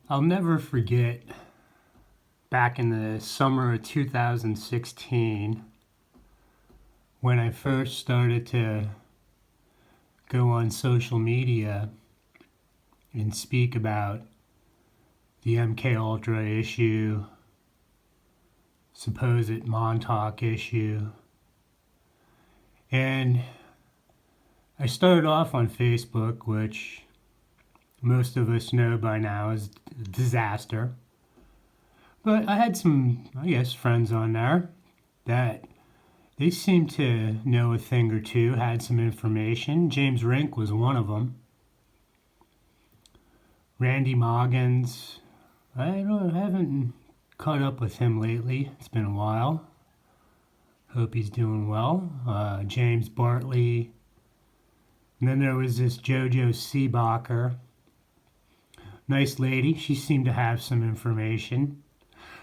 I'll never forget back in the summer of 2016 when I first started to go on social media and speak about the MK Ultra issue, supposed Montauk issue. And I started off on Facebook, which most of us know by now is a disaster. But I had some, friends on there that they seemed to know a thing or two, had some information. James Rink was one of them. Randy Moggins, I haven't caught up with him lately. It's been a while. Hope he's doing well. James Bartley. And then there was this JoJo Seebacher. Nice lady. She seemed to have some information.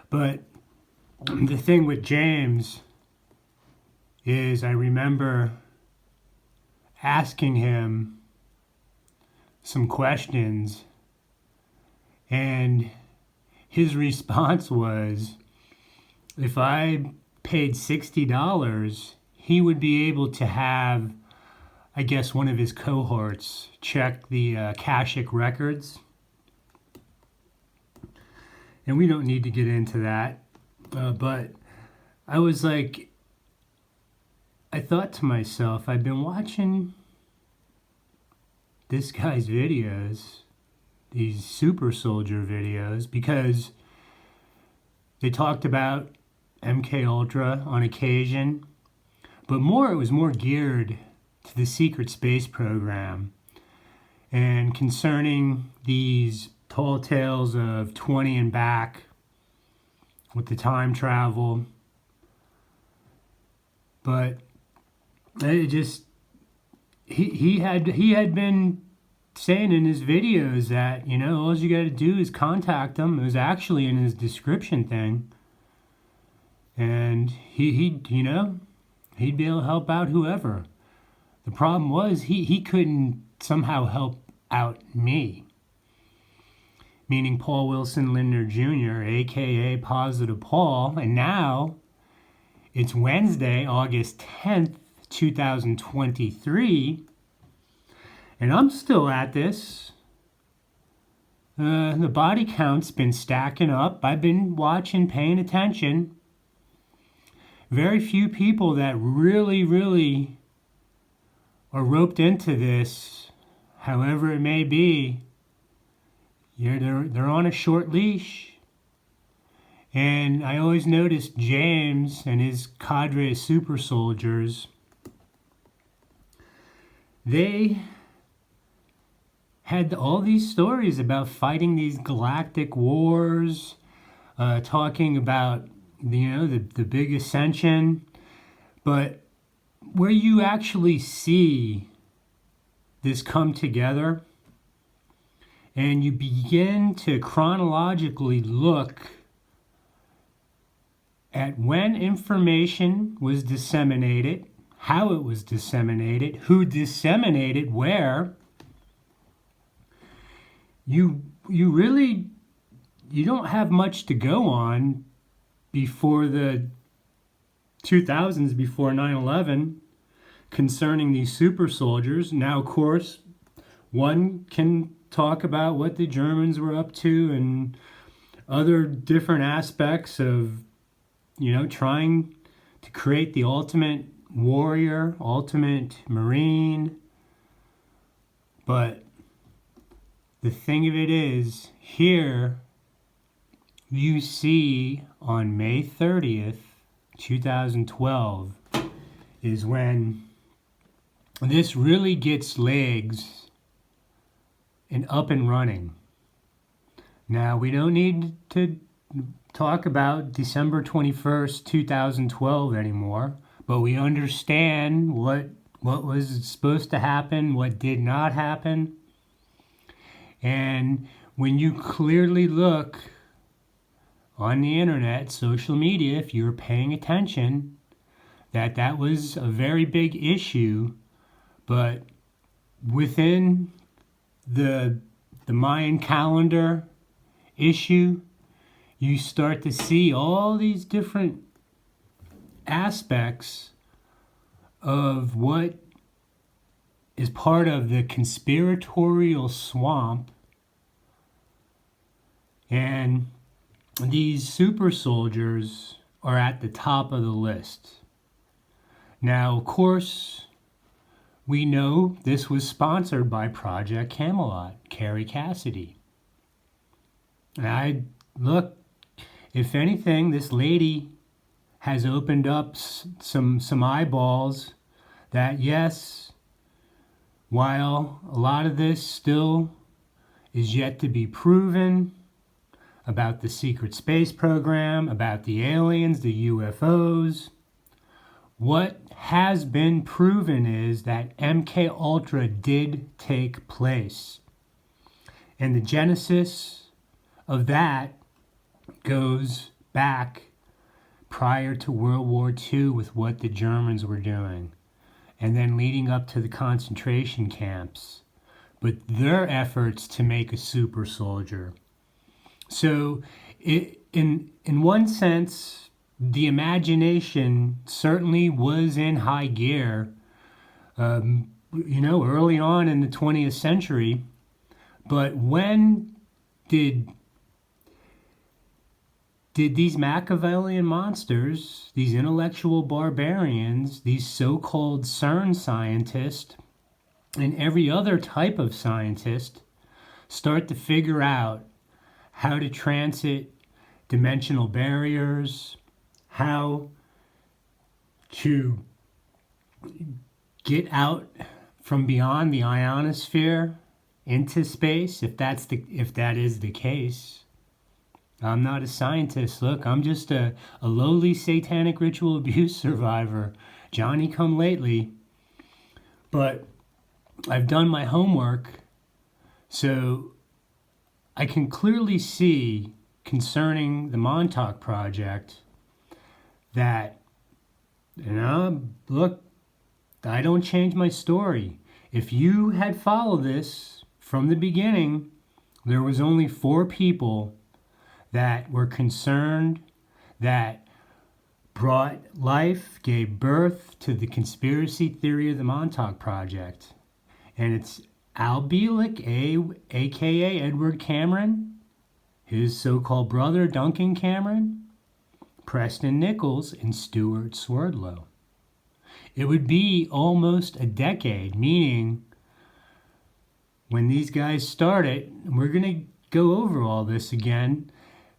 But the thing with James is I remember asking him some questions, and his response was, if I paid $60, he would be able to have, I guess, one of his cohorts check the Akashic records. And we don't need to get into that. But I was like, I thought to myself, I've been watching this guy's videos, these super soldier videos, because they talked about MK Ultra on occasion, but it was more geared to the secret space program and concerning these tall tales of 20 and back with the time travel. But it just he had been saying in his videos that, all you got to do is contact him. It was actually in his description thing. And he'd be able to help out whoever. The problem was he couldn't somehow help out me. Meaning Paul Wilson Lindner Jr., aka Positive Paul. And now it's Wednesday, August 10th, 2023. And I'm still at this. The body count's been stacking up. I've been watching, paying attention. Very few people that really are roped into this, however it may be, they're on a short leash. And I always noticed James and his cadre of super soldiers, they had all these stories about fighting these galactic wars, talking about, the big ascension. But where you actually see this come together, and you begin to chronologically look at when information was disseminated, how it was disseminated, who disseminated where, you don't have much to go on before the 2000s, before 9/11, concerning these super soldiers. Now, of course, one can talk about what the Germans were up to and other different aspects of, trying to create the ultimate warrior, ultimate Marine. But the thing of it is, here you see on May 30th, 2012, is when this really gets legs and up and running. Now, we don't need to talk about December 21st, 2012 anymore, but we understand what was supposed to happen, what did not happen. And when you clearly look on the internet, social media, if you're paying attention, that was a very big issue, but within the Mayan calendar, issue, you start to see all these different aspects of what is part of the conspiratorial swamp, and these super soldiers are at the top of the list. Now, of course, we know this was sponsored by Project Camelot, Carrie Cassidy. And if anything, this lady has opened up some eyeballs that, yes, while a lot of this still is yet to be proven about the secret space program, about the aliens, the UFOs, what has been proven is that MK Ultra did take place. And the genesis of that goes back prior to World War II with what the Germans were doing, and then leading up to the concentration camps, but their efforts to make a super soldier. So in one sense, the imagination certainly was in high gear, early on in the 20th century. But when did these Machiavellian monsters, these intellectual barbarians, these so-called CERN scientists, and every other type of scientist start to figure out how to transit dimensional barriers, how to get out from beyond the ionosphere into space, if that is the case? I'm not a scientist. Look, I'm just a lowly satanic ritual abuse survivor, Johnny come lately. But I've done my homework, so I can clearly see concerning the Montauk Project that, look, I don't change my story. If you had followed this from the beginning, there was only 4 people that were concerned, that brought life, gave birth to the conspiracy theory of the Montauk Project. And it's Al Bielek, a.k.a. Edward Cameron, his so-called brother Duncan Cameron, Preston Nichols, and Stuart Swerdlow. It would be almost a decade, meaning when these guys started, and we're going to go over all this again,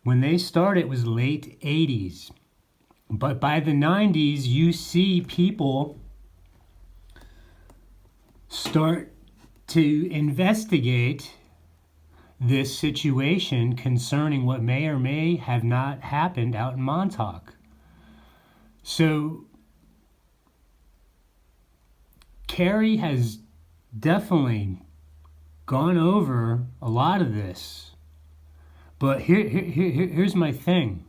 when they started it was late 80s. But by the 90s, you see people start to investigate this situation concerning what may or may have not happened out in Montauk. So Carrie has definitely gone over a lot of this. But here's my thing.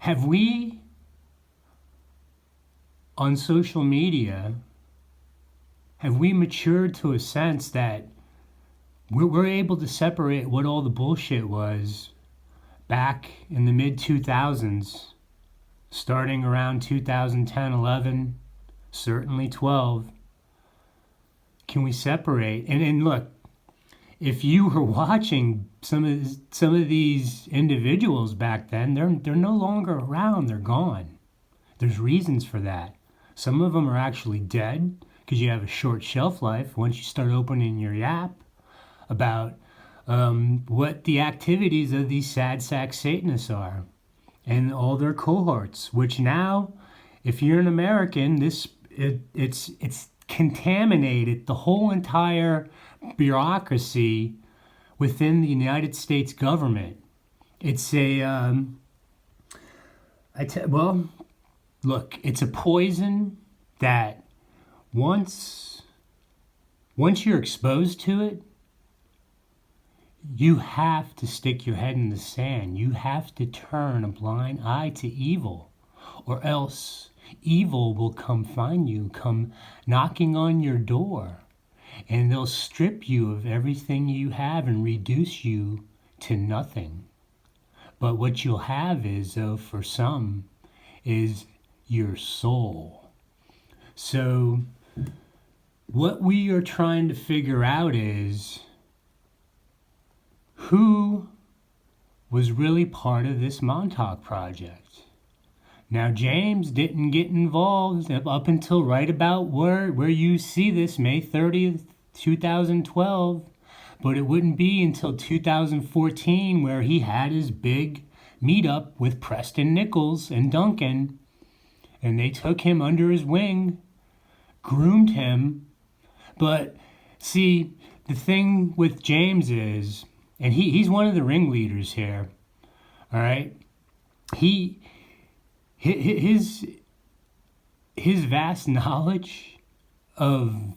Have we, on social media, have we matured to a sense that we're able to separate what all the bullshit was back in the mid-2000s, starting around 2010, 11, certainly 12? Can we separate? And look, if you were watching some of these individuals back then, they're no longer around. They're gone. There's reasons for that. Some of them are actually dead because you have a short shelf life once you start opening your yap about what the activities of these sad sack Satanists are and all their cohorts, which now, if you're an American, it's contaminated the whole entire bureaucracy within the United States government. It's look, it's a poison that once you're exposed to it, you have to stick your head in the sand. You have to turn a blind eye to evil, or else evil will come find you, come knocking on your door, and they'll strip you of everything you have and reduce you to nothing. But what you'll have is, though, for some, is your soul. So what we are trying to figure out is who was really part of this Montauk Project. Now, James didn't get involved up until right about where you see this, May 30th, 2012. But it wouldn't be until 2014 where he had his big meetup with Preston Nichols and Duncan. And they took him under his wing, groomed him. But see, the thing with James is, and he's one of the ringleaders here, all right? His vast knowledge of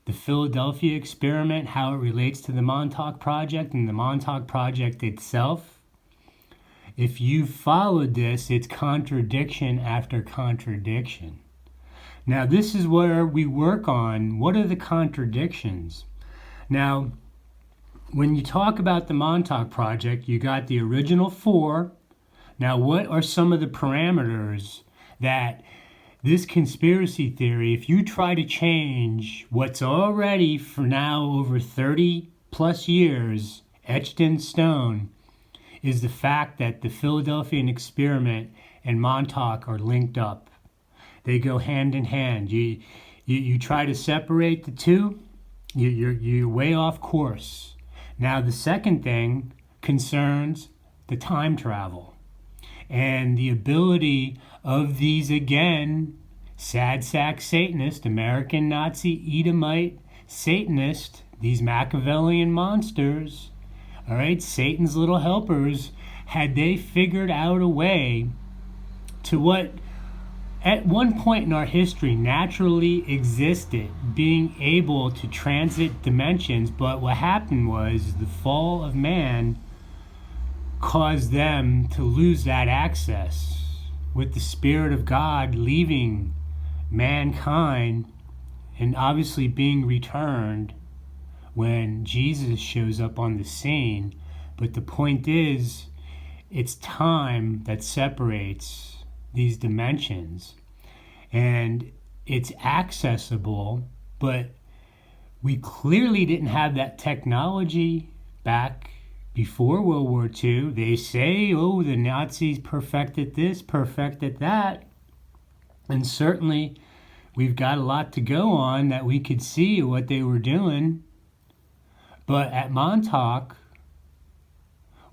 the Philadelphia experiment, how it relates to the Montauk Project and the Montauk Project itself, if you followed this, it's contradiction after contradiction. Now, this is where we work on what are the contradictions. Now, when you talk about the Montauk Project, you got the original 4. Now, what are some of the parameters that this conspiracy theory, if you try to change what's already for now over 30 plus years etched in stone, is the fact that the Philadelphian experiment and Montauk are linked up. They go hand in hand. You try to separate the two, you're way off course. Now, the second thing concerns the time travel and the ability of these, again, sad sack Satanist, American Nazi, Edomite, Satanist, these Machiavellian monsters, all right, Satan's little helpers, had they figured out a way to what at one point in our history naturally existed, being able to transit dimensions, but what happened was the fall of man caused them to lose that access, with the Spirit of God leaving mankind and obviously being returned when Jesus shows up on the scene. But the point is, it's time that separates these dimensions, and it's accessible, but we clearly didn't have that technology back before World War II. They say, oh, the Nazis perfected this, perfected that. And certainly we've got a lot to go on that we could see what they were doing. But at Montauk,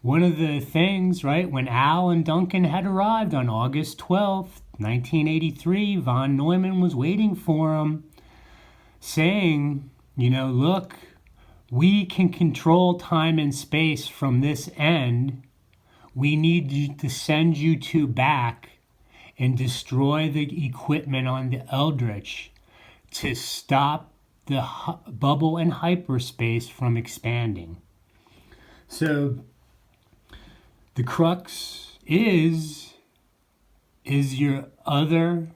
one of the things, right, when Al and Duncan had arrived on August 12th, 1983, von Neumann was waiting for them, saying, look, we can control time and space from this end. We need to send you two back and destroy the equipment on the Eldritch to stop the bubble and hyperspace from expanding. So the crux is your other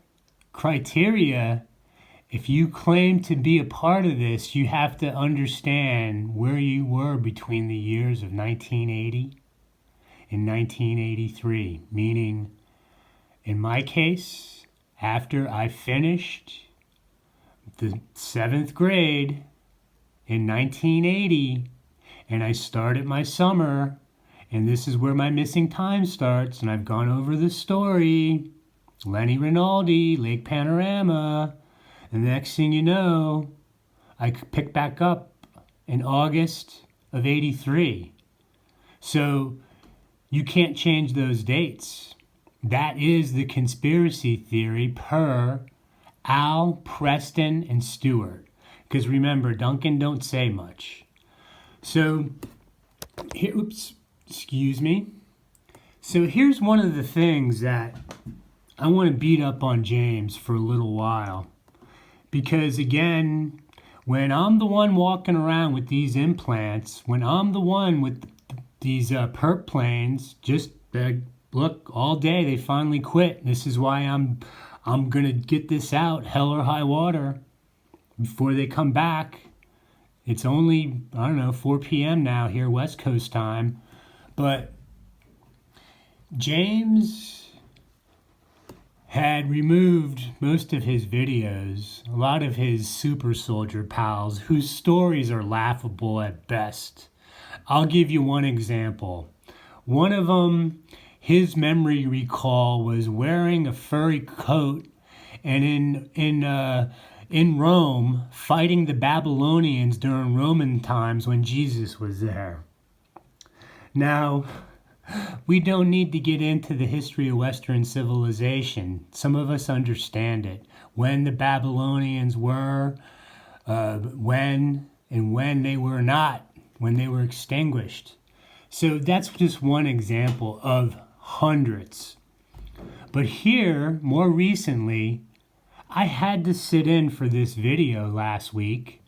criteria. If you claim to be a part of this, you have to understand where you were between the years of 1980 and 1983. Meaning, in my case, after I finished the 7th grade in 1980, and I started my summer, and this is where my missing time starts, and I've gone over the story, Lenny Rinaldi, Lake Panorama. And the next thing you know, I pick back up in August of 83. So you can't change those dates. That is the conspiracy theory per Al, Preston, and Stewart. Because remember, Duncan don't say much. So, here, excuse me. So here's one of the things that I want to beat up on James for a little while. Because again, when I'm the one walking around with these implants, when I'm the one with these perp planes, just look, all day they finally quit. This is why I'm gonna get this out, hell or high water, before they come back. It's only, 4 p.m. now here, West Coast time. But James had removed most of his videos, a lot of his super soldier pals, whose stories are laughable at best. I'll give you one example. One of them, his memory recall was wearing a furry coat and in Rome fighting the Babylonians during Roman times when Jesus was there. Now, we don't need to get into the history of Western civilization. Some of us understand it. When the Babylonians were, when they were not, when they were extinguished. So that's just one example of hundreds. But here, more recently, I had to sit in for this video last week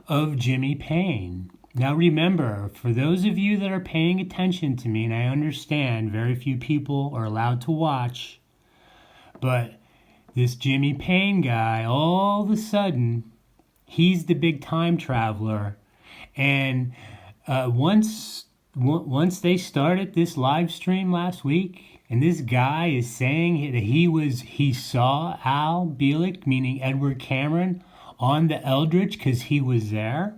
of Jimmy Payne. Now remember, for those of you that are paying attention to me, and I understand very few people are allowed to watch, but this Jimmy Payne guy, all of a sudden, he's the big time traveler. And once they started this live stream last week, and this guy is saying that he saw Al Bielek, meaning Edward Cameron, on the Eldridge because he was there.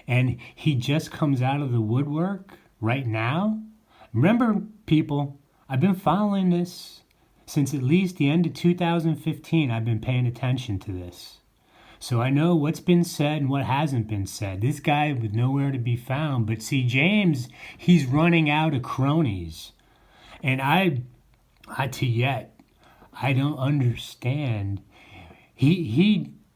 And he just comes out of the woodwork right now. Remember, people, I've been following this since at least the end of 2015. I've been paying attention to this. So I know what's been said and what hasn't been said. This guy was nowhere to be found. But see, James, he's running out of cronies. And I don't understand.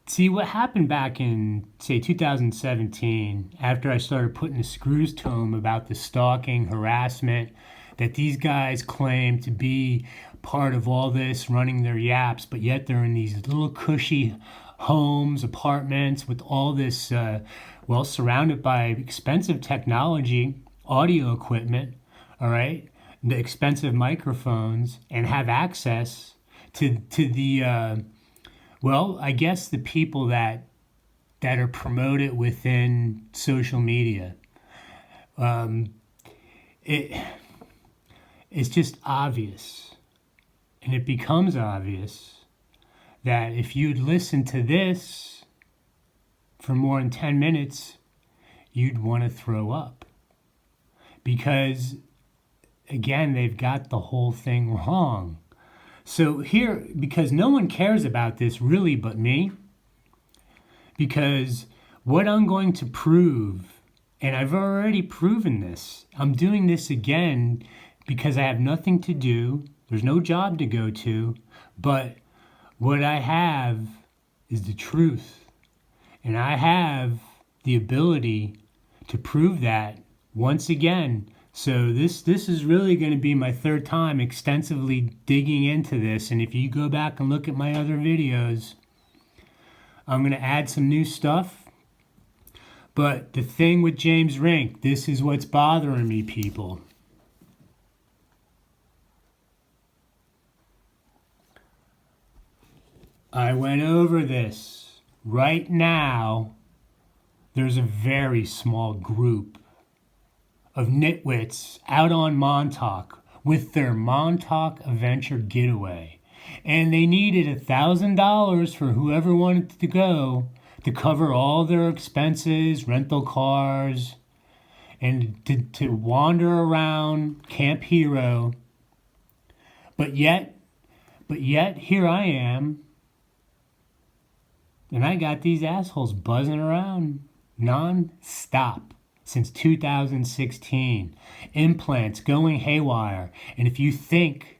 See, what happened back in, say, 2017, after I started putting the screws to him about the stalking, harassment, that these guys claim to be part of all this, running their yaps, but yet they're in these little cushy homes, apartments, with all this, surrounded by expensive technology, audio equipment, all right, the expensive microphones, and have access to the... I guess the people that are promoted within social media. It's just obvious. And it becomes obvious that if you'd listen to this for more than 10 minutes, you'd want to throw up. Because, again, they've got the whole thing wrong. So here, because no one cares about this really but me, because what I'm going to prove, and I've already proven this, I'm doing this again because I have nothing to do, there's no job to go to, but what I have is the truth. And I have the ability to prove that once again. So this is really going to be my third time extensively digging into this. And if you go back and look at my other videos, I'm going to add some new stuff. But the thing with James Rink, this is what's bothering me, people. I went over this. Right now, there's a very small group of nitwits out on Montauk with their Montauk Adventure getaway. And they needed $1,000 for whoever wanted to go to cover all their expenses, rental cars, and to wander around Camp Hero. But yet here I am, and I got these assholes buzzing around non-stop. Since 2016, implants going haywire. And if you think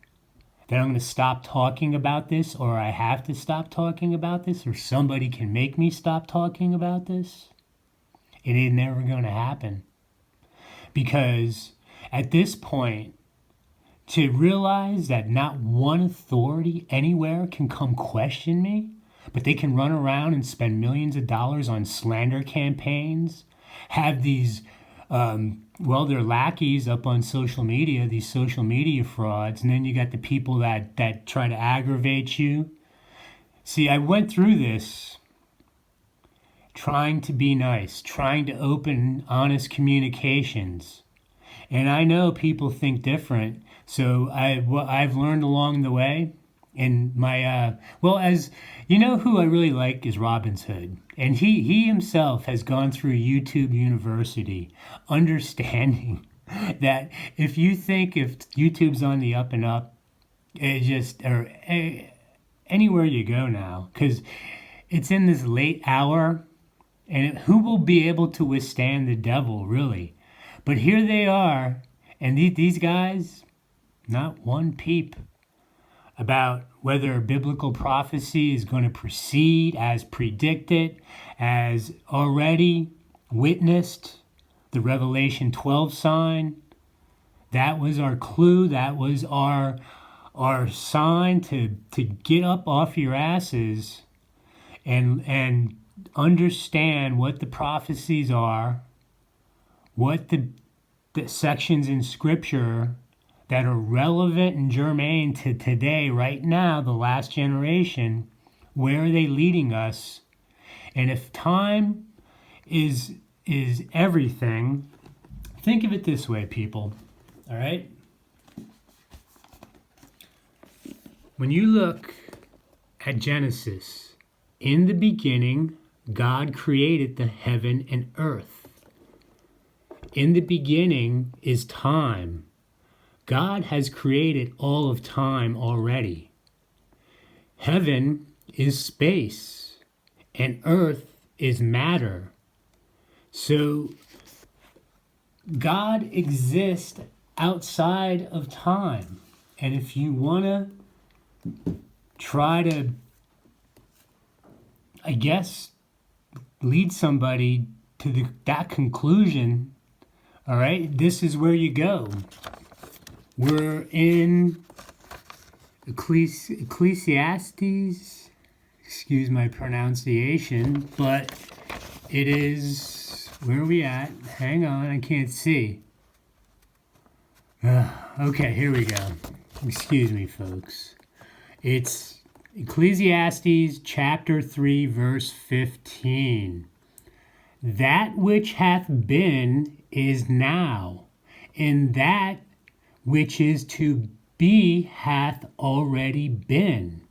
that I'm going to stop talking about this, or I have to stop talking about this, or somebody can make me stop talking about this, it ain't never going to happen. Because at this point, to realize that not one authority anywhere can come question me, but they can run around and spend millions of dollars on slander campaigns, have these, they're lackeys up on social media, these social media frauds, and then you got the people that try to aggravate you. See, I went through this trying to be nice, trying to open honest communications. And I know people think different. So what I've learned along the way, and my as you know, who I really like is Robin's Hood, and he himself has gone through YouTube University, understanding that if you think if YouTube's on the up and up, it just or anywhere you go now, because it's in this late hour, and who will be able to withstand the devil really? But here they are, and these guys, not one peep about whether biblical prophecy is going to proceed as predicted, as already witnessed, the Revelation 12 sign. That was our clue. That was our sign to get up off your asses and understand what the prophecies are, what the sections in Scripture that are relevant and germane to today, right now, the last generation. Where are they leading us? And if time is everything, think of it this way, people. All right? When you look at Genesis, in the beginning, God created the heaven and earth. In the beginning is time. God has created all of time already. Heaven is space, and earth is matter. So God exists outside of time. And if you want to try to, I guess, lead somebody to that conclusion, all right, this is where you go. We're in Ecclesiastes, excuse my pronunciation, but it is, where are we at? Hang on, I can't see. Okay, here we go. Excuse me, folks. It's Ecclesiastes chapter 3, verse 15. That which hath been is now, and that which is to be hath already been,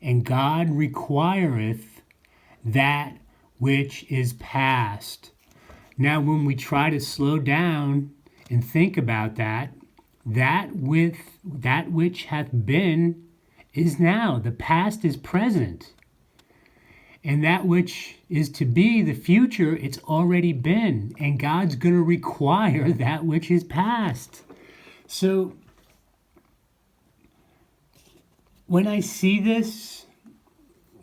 and God requireth that which is past. Now, when we try to slow down and think about that which hath been is now. The past is present. And that which is to be, the future, it's already been. And God's going to require that which is past. So when I see this,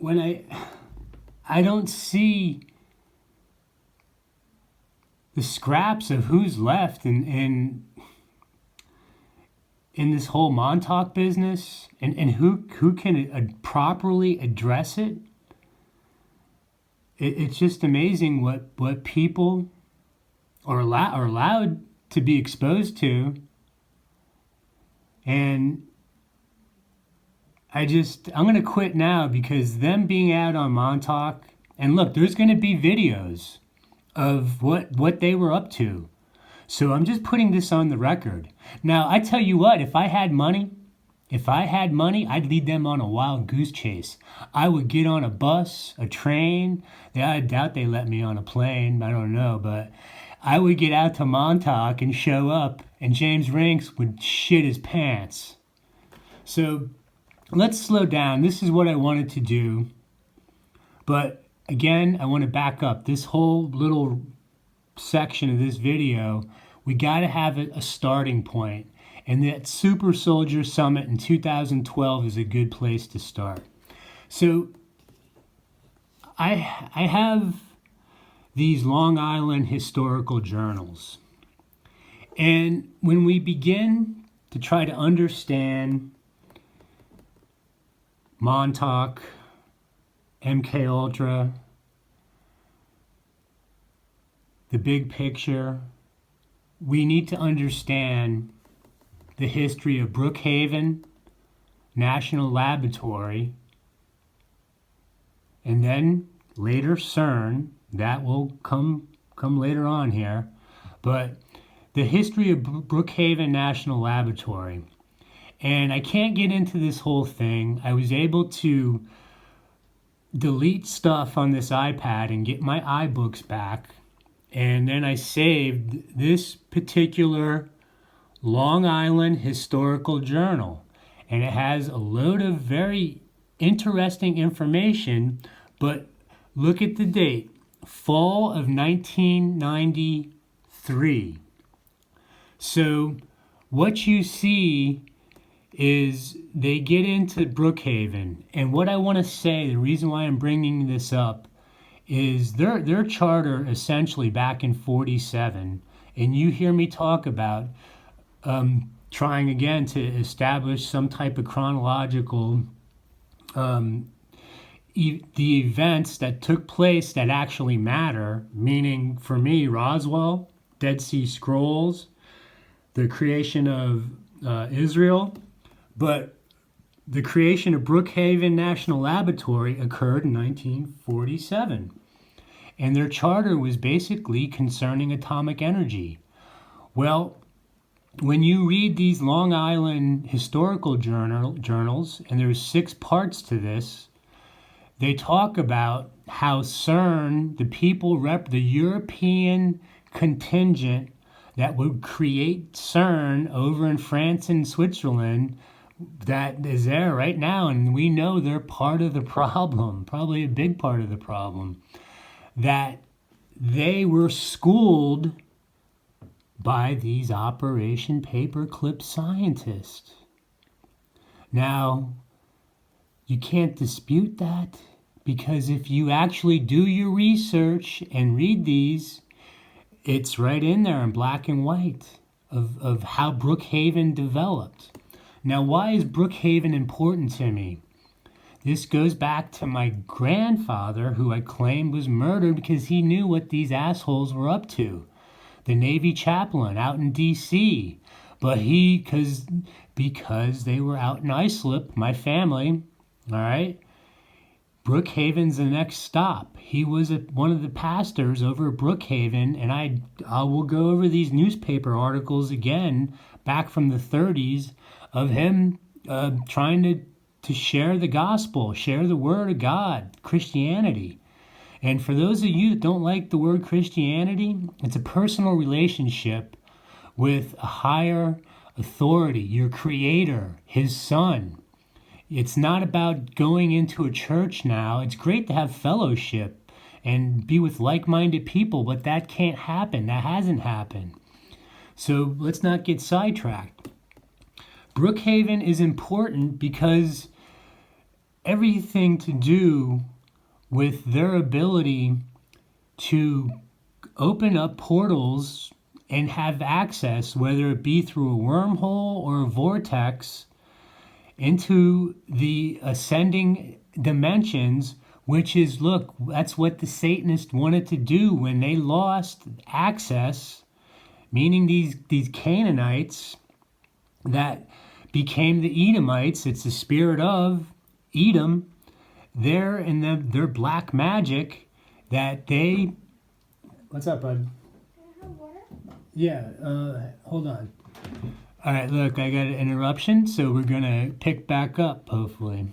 I don't see the scraps of who's left in this whole Montauk business, and who can properly address it. It's just amazing what people are allowed to be exposed to. And I'm going to quit now, because them being out on Montauk, and look, there's going to be videos of what they were up to. So I'm just putting this on the record. Now, I tell you what, if I had money, I'd lead them on a wild goose chase. I would get on a bus, a train. I doubt they let me on a plane. I don't know, but I would get out to Montauk and show up, and James Rinks would shit his pants. So let's slow down. This is what I wanted to do. But again, I want to back up. This whole little section of this video, we got to have a starting point. And that Super Soldier Summit in 2012 is a good place to start. So I have these Long Island historical journals. And when we begin to try to understand Montauk, MK Ultra, the big picture, we need to understand the history of Brookhaven National Laboratory, and then later CERN. That will come later on here. But the history of Brookhaven National Laboratory. And I can't get into this whole thing. I was able to delete stuff on this iPad and get my iBooks back. And then I saved this particular Long Island Historical Journal. And it has a load of very interesting information, but look at the date, fall of 1993. So what you see is they get into Brookhaven. And what I want to say, the reason why I'm bringing this up, is their charter essentially back in 47. And you hear me talk about trying again to establish some type of chronological the events that took place that actually matter, meaning for me, Roswell, Dead Sea Scrolls, the creation of Israel, but the creation of Brookhaven National Laboratory occurred in 1947. And their charter was basically concerning atomic energy. Well, when you read these Long Island historical journals, and there's 6 parts to this, they talk about how CERN, the European contingent that would create CERN over in France and Switzerland, that is there right now, and we know they're part of the problem, probably a big part of the problem, that they were schooled by these Operation Paperclip scientists. Now, you can't dispute that, because if you actually do your research and read these, it's right in there in black and white of how Brookhaven developed. Now, why is Brookhaven important to me? This goes back to my grandfather, who I claimed was murdered because he knew what these assholes were up to. The Navy chaplain out in D.C. But because they were out in Islip, my family, all right, Brookhaven's the next stop. He was one of the pastors over at Brookhaven, and I will go over these newspaper articles again back from the 30s of him trying to share the gospel, share the word of God, Christianity. And for those of you that don't like the word Christianity, it's a personal relationship with a higher authority, your creator, his son. It's not about going into a church now. It's great to have fellowship and be with like-minded people, but that can't happen. That hasn't happened. So let's not get sidetracked. Brookhaven is important because everything to do with their ability to open up portals and have access, whether it be through a wormhole or a vortex, into the ascending dimensions, which is, look, that's what the Satanists wanted to do when they lost access, meaning these Canaanites that became the Edomites. It's the spirit of Edom. They're in their black magic that they... What's up, bud? Yeah, hold on. All right, look, I got an interruption, so we're going to pick back up, hopefully.